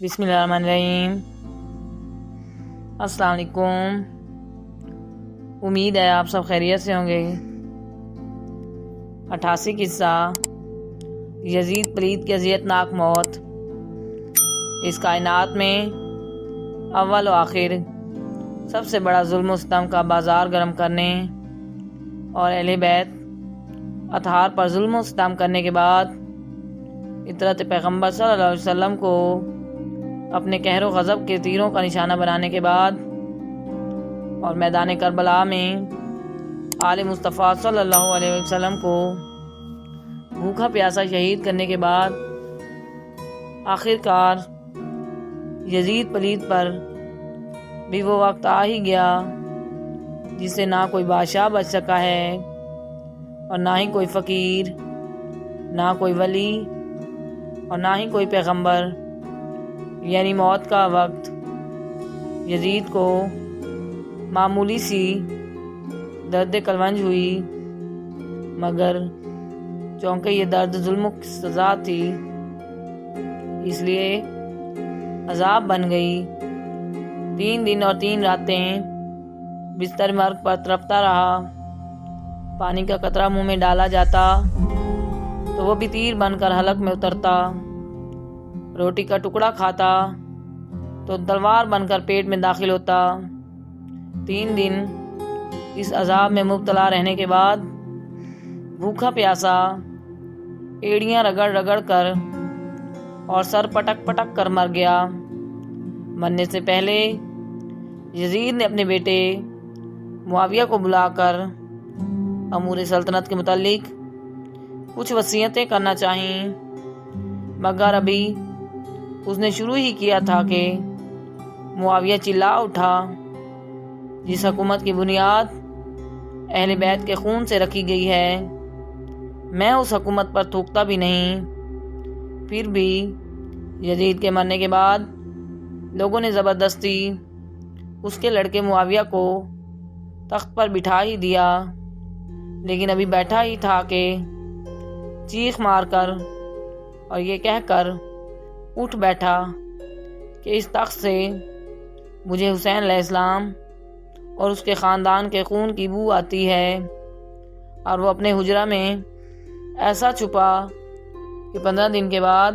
بسم اللہ الرحمن الرحیم۔ السلام علیکم، امید ہے آپ سب خیریت سے ہوں گے۔ 88 قصہ یزید پلید کی اذیتناک موت۔ اس کائنات میں اول و آخر سب سے بڑا ظلم و ستم کا بازار گرم کرنے اور اہل بیت اطہار پر ظلم و ستم کرنے کے بعد اطرت پیغمبر صلی اللہ علیہ وسلم کو اپنے قہر و غضب کے تیروں کا نشانہ بنانے کے بعد اور میدان کربلا میں آل مصطفیٰ صلی اللہ علیہ وسلم کو بھوکا پیاسا شہید کرنے کے بعد آخر کار یزید پلید پر بھی وہ وقت آ ہی گیا جس سے نہ کوئی بادشاہ بچ سکا ہے اور نہ ہی کوئی فقیر، نہ کوئی ولی اور نہ ہی کوئی پیغمبر، یعنی موت کا وقت یزید کو معمولی سی درد کلونج ہوئی، مگر چونکہ یہ درد ظلم کی سزا تھی اس لیے عذاب بن گئی۔ 3 دن اور 3 راتیں بستر مرگ پر تڑپتا رہا۔ پانی کا قطرہ منہ میں ڈالا جاتا تو وہ بھی تیر بن کر حلق میں اترتا، روٹی کا ٹکڑا کھاتا تو تلوار بن کر پیٹ میں داخل ہوتا۔ 3 دن اس عذاب میں مبتلا رہنے کے بعد بھوکا پیاسا ایڑیاں رگڑ رگڑ کر اور سر پٹک پٹک کر مر گیا۔ مرنے سے پہلے یزید نے اپنے بیٹے معاویہ کو بلا کر امور سلطنت کے متعلق کچھ وصیتیں کرنا چاہیم، مگر ابھی اس نے شروع ہی کیا تھا کہ معاویہ چلا اٹھا، جس حکومت کی بنیاد اہل بیت کے خون سے رکھی گئی ہے میں اس حکومت پر تھوکتا بھی نہیں۔ پھر بھی یزید کے مرنے کے بعد لوگوں نے زبردستی اس کے لڑکے معاویہ کو تخت پر بٹھا ہی دیا، لیکن ابھی بیٹھا ہی تھا کہ چیخ مار کر اور یہ کہہ کر اٹھ بیٹھا کہ اس تخت سے مجھے حسین علیہ السلام اور اس کے خاندان کے خون کی بو آتی ہے، اور وہ اپنے حجرہ میں ایسا چھپا کہ 15 دن کے بعد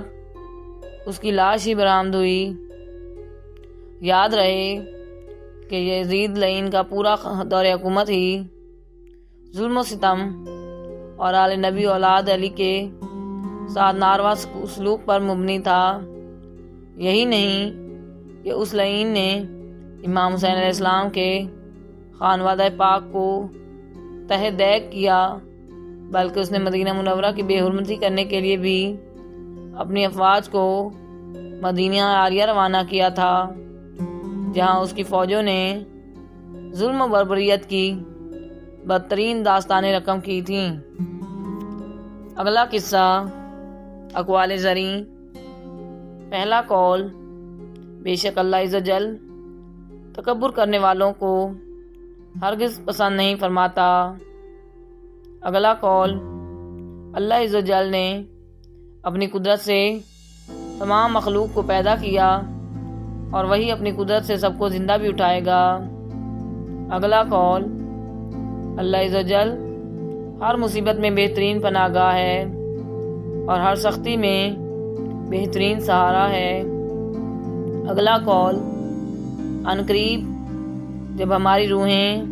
اس کی لاش ہی برآمد ہوئی۔ یاد رہے کہ یزید لعین کا پورا دور حکومت ہی ظلم و ستم اور آل نبی اولاد علی کے ساتھ ناروا سلوک پر مبنی تھا۔ یہی نہیں کہ اس لعین نے امام حسین علیہ السلام کے خانوادہ پاک کو تہ دیگ کیا، بلکہ اس نے مدینہ منورہ کی بے حرمتی کرنے کے لیے بھی اپنی افواج کو مدینہ عالیہ روانہ کیا تھا، جہاں اس کی فوجوں نے ظلم و بربریت کی بدترین داستانیں رقم کی تھیں۔ اگلا قصہ اقوال زریں۔ پہلا قول، بے شک اللہ عز و جل تکبر کرنے والوں کو ہرگز پسند نہیں فرماتا۔ اگلا قول، اللہ عز و جل نے اپنی قدرت سے تمام مخلوق کو پیدا کیا اور وہی اپنی قدرت سے سب کو زندہ بھی اٹھائے گا۔ اگلا قول، اللہ عز و جل ہر مصیبت میں بہترین پناہ گاہ ہے اور ہر سختی میں بہترین سہارا ہے۔ اگلا قول، عنقریب جب ہماری روحیں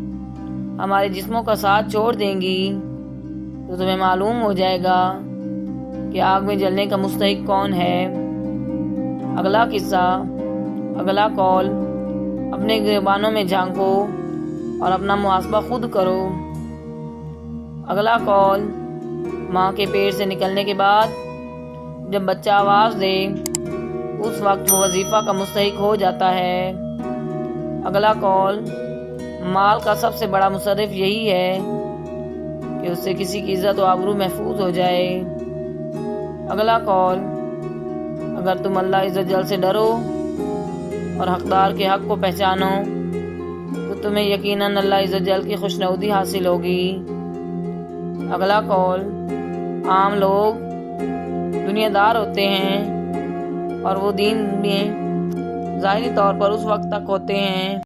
ہمارے جسموں کا ساتھ چھوڑ دیں گی تو تمہیں معلوم ہو جائے گا کہ آگ میں جلنے کا مستحق کون ہے۔ اگلا قصہ، اگلا قول، اپنے گریبانوں میں جھانکو اور اپنا محاسبہ خود کرو۔ اگلا قول، ماں کے پیٹ سے نکلنے کے بعد جب بچہ آواز دے اس وقت وہ وظیفہ کا مستحق ہو جاتا ہے۔ اگلا قول، مال کا سب سے بڑا مصرف یہی ہے کہ اس سے کسی کی عزت و آبرو محفوظ ہو جائے۔ اگلا قول، اگر تم اللہ عز و جل سے ڈرو اور حقدار کے حق کو پہچانو تو تمہیں یقیناً اللہ عز و جل کی خوشنودی حاصل ہوگی۔ اگلا قول، عام لوگ دنیا دار ہوتے ہیں اور وہ دین میں ظاہری طور پر اس وقت تک ہوتے ہیں